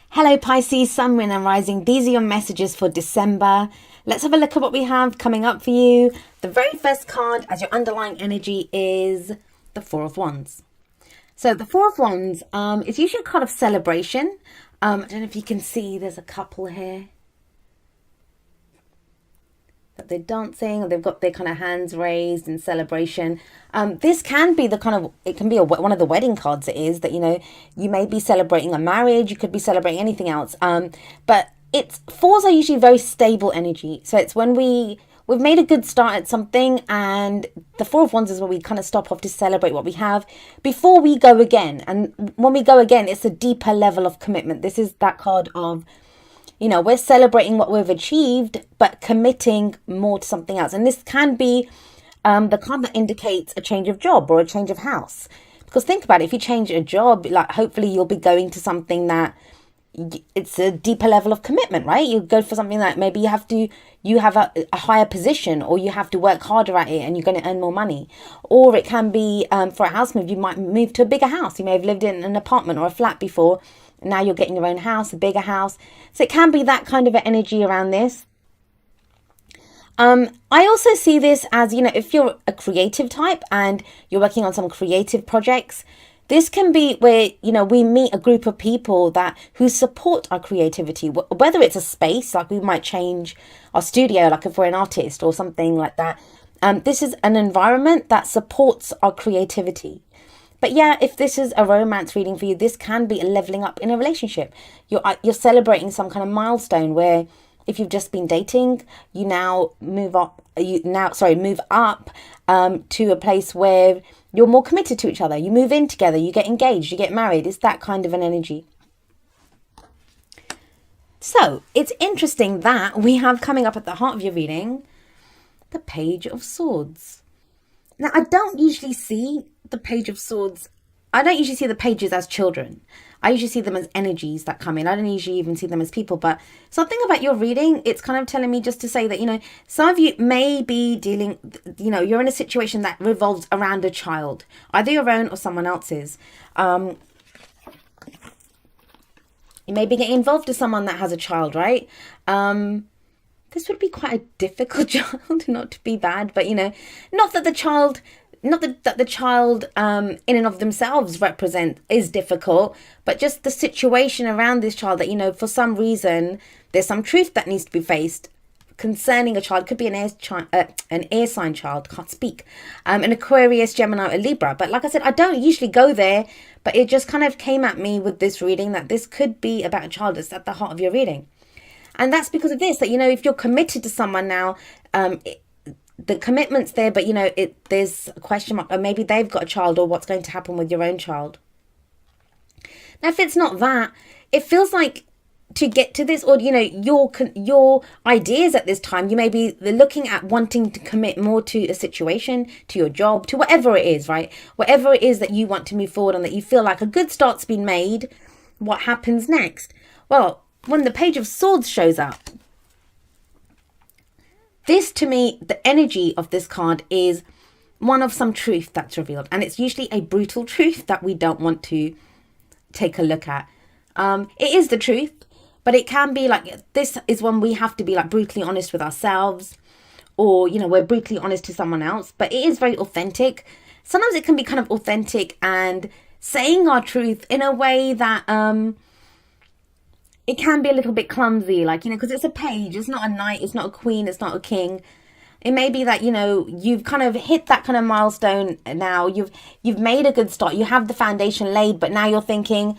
Hello Pisces, Sun, Moon and Rising. These are your messages for December. Let's have a look at what we have coming up for you. The very first card as your underlying energy is the Four of Wands. So the Four of Wands is usually a card of celebration. I don't know if you can see, there's a couple here that they're dancing, or they've got their kind of hands raised in celebration. This can be the kind of, it can be one of the wedding cards. It is that, you may be celebrating a marriage, you could be celebrating anything else. But it's, fours are usually very stable energy. So it's when we've made a good start at something, and the Four of Wands is where we kind of stop off to celebrate what we have before we go again. And when we go again, it's a deeper level of commitment. This is that card of, we're celebrating what we've achieved, but committing more to something else. And this can be the card that indicates a change of job or a change of house. Because think about it, if you change a job, like hopefully you'll be going to something that it's a deeper level of commitment, right? You go for something that maybe you have a higher position, or you have to work harder at it and you're going to earn more money. Or it can be for a house move, you might move to a bigger house. You may have lived in an apartment or a flat before. Now you're getting your own house, a bigger house. So it can be that kind of an energy around this. I also see this as, if you're a creative type and you're working on some creative projects, this can be where, we meet a group of people who support our creativity, whether it's a space, like we might change our studio, like if we're an artist or something like that. This is an environment that supports our creativity. But yeah, if this is a romance reading for you, this can be a leveling up in a relationship. You're celebrating some kind of milestone where, if you've just been dating, you now move up. Move up to a place where you're more committed to each other. You move in together. You get engaged. You get married. It's that kind of an energy. So it's interesting that we have coming up at the heart of your reading the Page of Swords. Now, I don't usually see the Page of Swords. I don't usually see the pages as children. I usually see them as energies that come in. I don't usually even see them as people. But something about your reading, it's kind of telling me just to say that, some of you may be dealing, you're in a situation that revolves around a child, either your own or someone else's. You may be getting involved with someone that has a child, right? This would be quite a difficult child, not to be bad, but not that the child in and of themselves is difficult, but just the situation around this child that, for some reason, there's some truth that needs to be faced concerning a child. Could be an air sign child, can't speak, an Aquarius, Gemini, or Libra. But like I said, I don't usually go there, but it just kind of came at me with this reading that this could be about a child that's at the heart of your reading. And that's because of this, that, if you're committed to someone now, the commitment's there, but, there's a question mark, or maybe they've got a child, or what's going to happen with your own child. Now, if it's not that, it feels like to get to this, or, your ideas at this time, you may be looking at wanting to commit more to a situation, to your job, to whatever it is, right? Whatever it is that you want to move forward on, that you feel like a good start's been made, what happens next? Well, when the Page of Swords shows up, this, to me, the energy of this card is one of some truth that's revealed. And it's usually a brutal truth that we don't want to take a look at. It is the truth, but it can be like, this is when we have to be like brutally honest with ourselves, or, we're brutally honest to someone else. But it is very authentic. Sometimes it can be kind of authentic and saying our truth in a way that it can be a little bit clumsy, like, because it's a page, it's not a knight, it's not a queen, it's not a king. It may be that, you've kind of hit that kind of milestone now, you've made a good start, you have the foundation laid, but now you're thinking,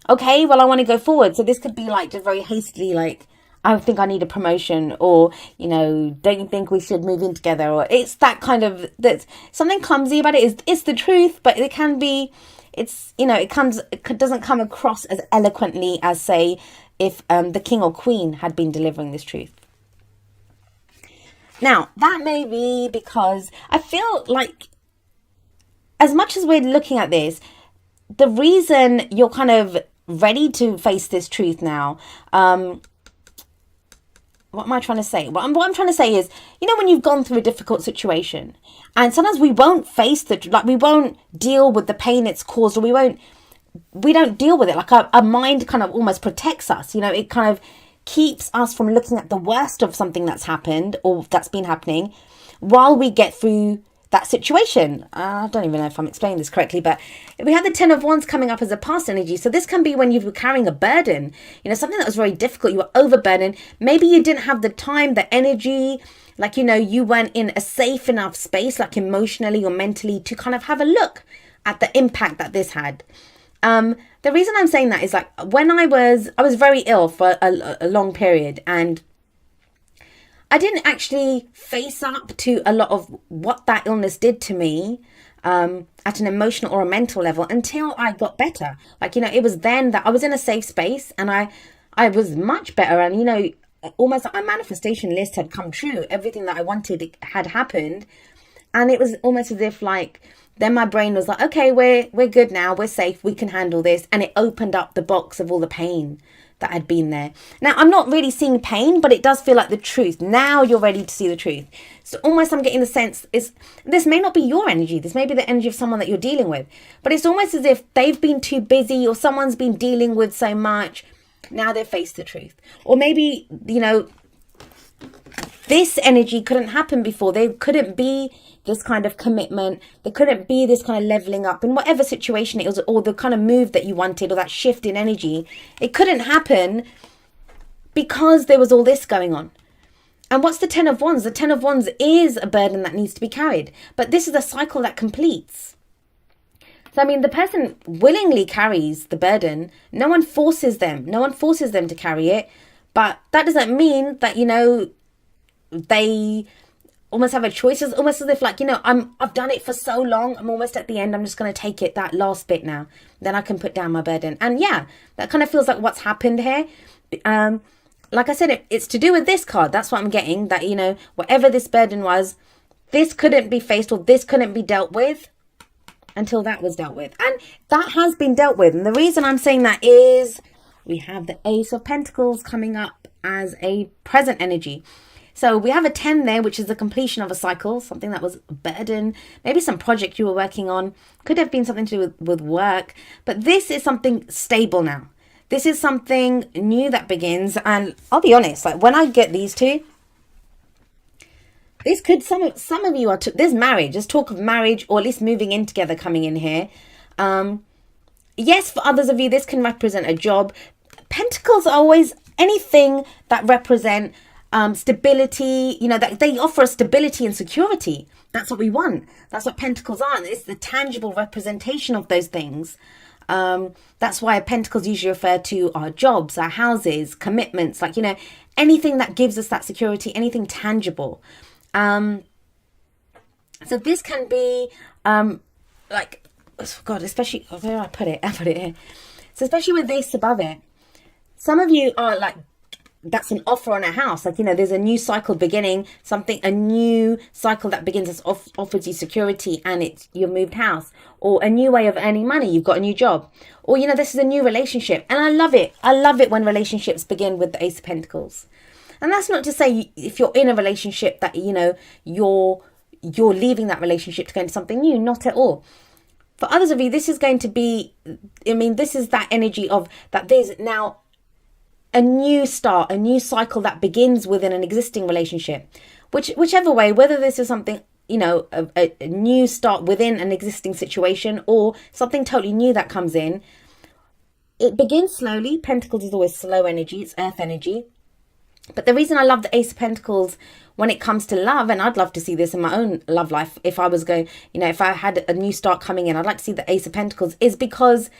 okay, well, I want to go forward. So this could be like just very hastily, like, I think I need a promotion, or, don't you think we should move in together? Or it's that kind of, that's something clumsy about it. It's the truth, but it can be, it doesn't come across as eloquently as, say, if the king or queen had been delivering this truth. Now, that may be because I feel like, as much as we're looking at this, the reason you're kind of ready to face this truth now, what am I trying to say? What I'm trying to say is, when you've gone through a difficult situation, and sometimes we won't face we won't deal with the pain it's caused, or we won't we don't deal with it. Like our mind kind of almost protects us. It kind of keeps us from looking at the worst of something that's happened or that's been happening while we get through that situation. I don't even know if I'm explaining this correctly, but we have the Ten of Wands coming up as a past energy. So this can be when you were carrying a burden, something that was very difficult. You were overburdened. Maybe you didn't have the time, the energy, like, you weren't in a safe enough space, like emotionally or mentally, to kind of have a look at the impact that this had. The reason I'm saying that is, like, when I was very ill for a long period, and I didn't actually face up to a lot of what that illness did to me at an emotional or a mental level until I got better. Like, it was then that I was in a safe space and I was much better. And, almost like my manifestation list had come true. Everything that I wanted had happened. And it was almost as if, like, then my brain was like, okay, we're good now. We're safe. We can handle this. And it opened up the box of all the pain that had been there. Now, I'm not really seeing pain, but it does feel like the truth. Now you're ready to see the truth. So almost I'm getting the sense this may not be your energy. This may be the energy of someone that you're dealing with. But it's almost as if they've been too busy or someone's been dealing with so much. Now they've faced the truth. Or maybe, this energy couldn't happen before. There couldn't be this kind of commitment. There couldn't be this kind of leveling up in whatever situation it was, or the kind of move that you wanted, or that shift in energy. It couldn't happen because there was all this going on. And what's the Ten of Wands? The Ten of Wands is a burden that needs to be carried. But this is a cycle that completes. So, I mean, the person willingly carries the burden. No one forces them. No one forces them to carry it. But that doesn't mean that, they almost have a choice. It's almost as if, like, I've done it for so long. I'm almost at the end. I'm just going to take it, that last bit now. Then I can put down my burden. And yeah, that kind of feels like what's happened here. Like I said, it's to do with this card. That's what I'm getting. That, whatever this burden was, this couldn't be faced or this couldn't be dealt with until that was dealt with. And that has been dealt with. And the reason I'm saying that is we have the Ace of Pentacles coming up as a present energy. So we have a 10 there, which is the completion of a cycle, something that was a burden, maybe some project you were working on, could have been something to do with work. But this is something stable now. This is something new that begins. And I'll be honest, like, when I get these two, this could, some of you are, there's marriage, there's talk of marriage, or at least moving in together coming in here. Yes, for others of you, this can represent a job. Pentacles are always anything that represent stability, that they offer us stability and security. That's what we want. That's what Pentacles are. It's the tangible representation of those things. That's why Pentacles usually refer to our jobs, our houses, commitments, like, anything that gives us that security, anything tangible. So this can be, like, oh God, especially, where do I put it? I put it here. So especially with this above it, some of you are like, that's an offer on a house. Like, there's a new cycle beginning, a new cycle that begins that offers you security, and it's your moved house, or a new way of earning money. You've got a new job, or, this is a new relationship. And I love it. I love it when relationships begin with the Ace of Pentacles. And that's not to say if you're in a relationship that, you're leaving that relationship to go into something new. Not at all. For others of you, this is going to be, this is that energy of that there's now a new start, a new cycle that begins within an existing relationship. Whichever way, whether this is something, a new start within an existing situation, or something totally new that comes in, it begins slowly. Pentacles is always slow energy. It's earth energy. But the reason I love the Ace of Pentacles when it comes to love, and I'd love to see this in my own love life, if I was going, if I had a new start coming in, I'd like to see the Ace of Pentacles, is because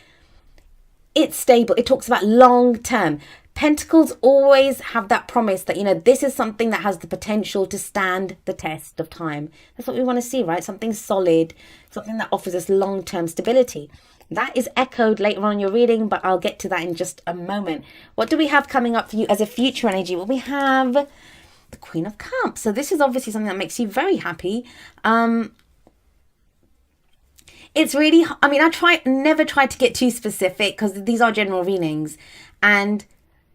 it's stable. It talks about long term. Pentacles always have that promise that, this is something that has the potential to stand the test of time. That's what we want to see, right? Something solid, something that offers us long-term stability. That is echoed later on in your reading, but I'll get to that in just a moment. What do we have coming up for you as a future energy? Well, we have the Queen of Cups. So this is obviously something that makes you very happy. It's really, I never try to get too specific because these are general readings. And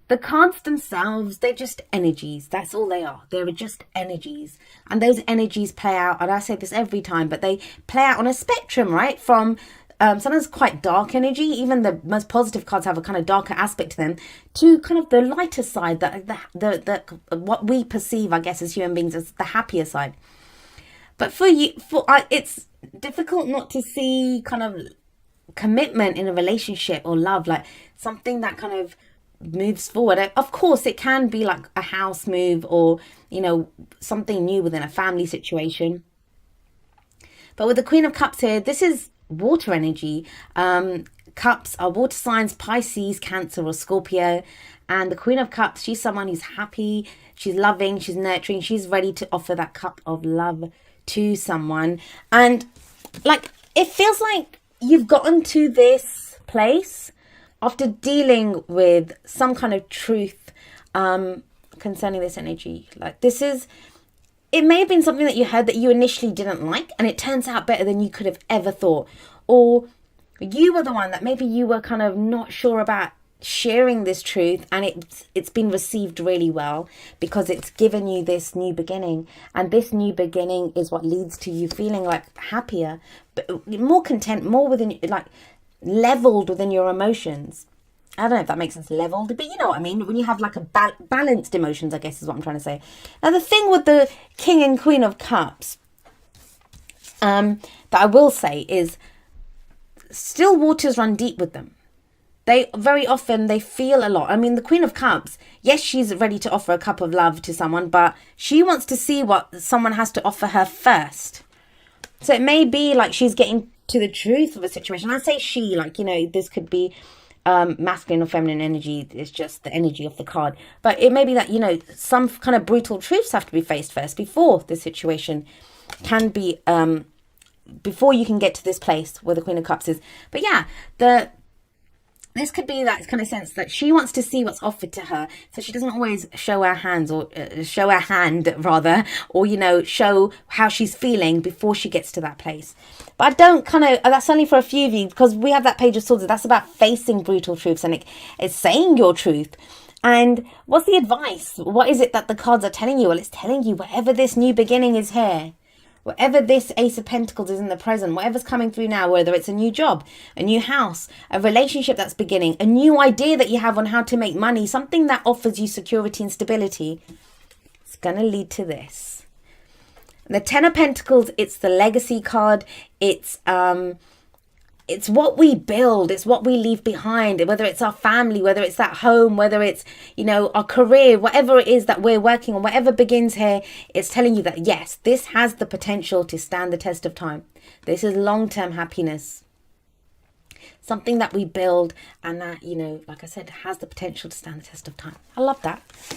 the cards themselves, they're just energies. That's all they are. They're just energies. And those energies play out, and I say this every time, but they play out on a spectrum, right? From sometimes quite dark energy. Even the most positive cards have a kind of darker aspect to them, to kind of the lighter side, the what we perceive, I guess, as human beings as the happier side. But for you, it's difficult not to see kind of commitment in a relationship or love, like something that kind of moves forward. Of course, it can be like a house move, or something new within a family situation. But with the Queen of Cups here, this is water energy. Cups are water signs: Pisces, Cancer, or Scorpio. And the Queen of Cups, she's someone who's happy, she's loving, she's nurturing, she's ready to offer that cup of love to someone. And like, it feels like you've gotten to this place after dealing with some kind of truth concerning this energy. Like, this is, it may have been something that you heard that you initially didn't like, and it turns out better than you could have ever thought. Or you were the one that maybe you were kind of not sure about sharing this truth, and it's been received really well because it's given you this new beginning. And this new beginning is what leads to you feeling like happier, but more content, more within, like, leveled within your emotions. I don't know if that makes sense, leveled, but you know what I mean. When you have like a balanced emotions, I guess is what I'm trying to say. Now, the thing with the King and Queen of Cups, that I will say is, still waters run deep with them. They very often, they feel a lot. I mean, the Queen of Cups, yes, she's ready to offer a cup of love to someone, but she wants to see what someone has to offer her first. So it may be like she's getting to the truth of a situation. I say she, like, this could be masculine or feminine energy. It's just the energy of the card. But it may be that, some kind of brutal truths have to be faced first before the situation can be, before you can get to this place where the Queen of Cups is. But yeah, this could be that kind of sense that she wants to see what's offered to her, so she doesn't always show her hands, or show her hand rather, or show how she's feeling before she gets to that place. But I don't that's only for a few of you, because we have that Page of Swords. That's about facing brutal truths, and it's saying your truth. And what's the advice? What is it that the cards are telling you? Well, it's telling you, whatever this new beginning is here, whatever this Ace of Pentacles is in the present, whatever's coming through now, whether it's a new job, a new house, a relationship that's beginning, a new idea that you have on how to make money, something that offers you security and stability, it's going to lead to this. The Ten of Pentacles, it's the legacy card. It's what we build, it's what we leave behind, whether it's our family, whether it's that home, whether it's, our career, whatever it is that we're working on, whatever begins here, it's telling you that, yes, this has the potential to stand the test of time. This is long-term happiness. Something that we build, and that, like I said, has the potential to stand the test of time. I love that.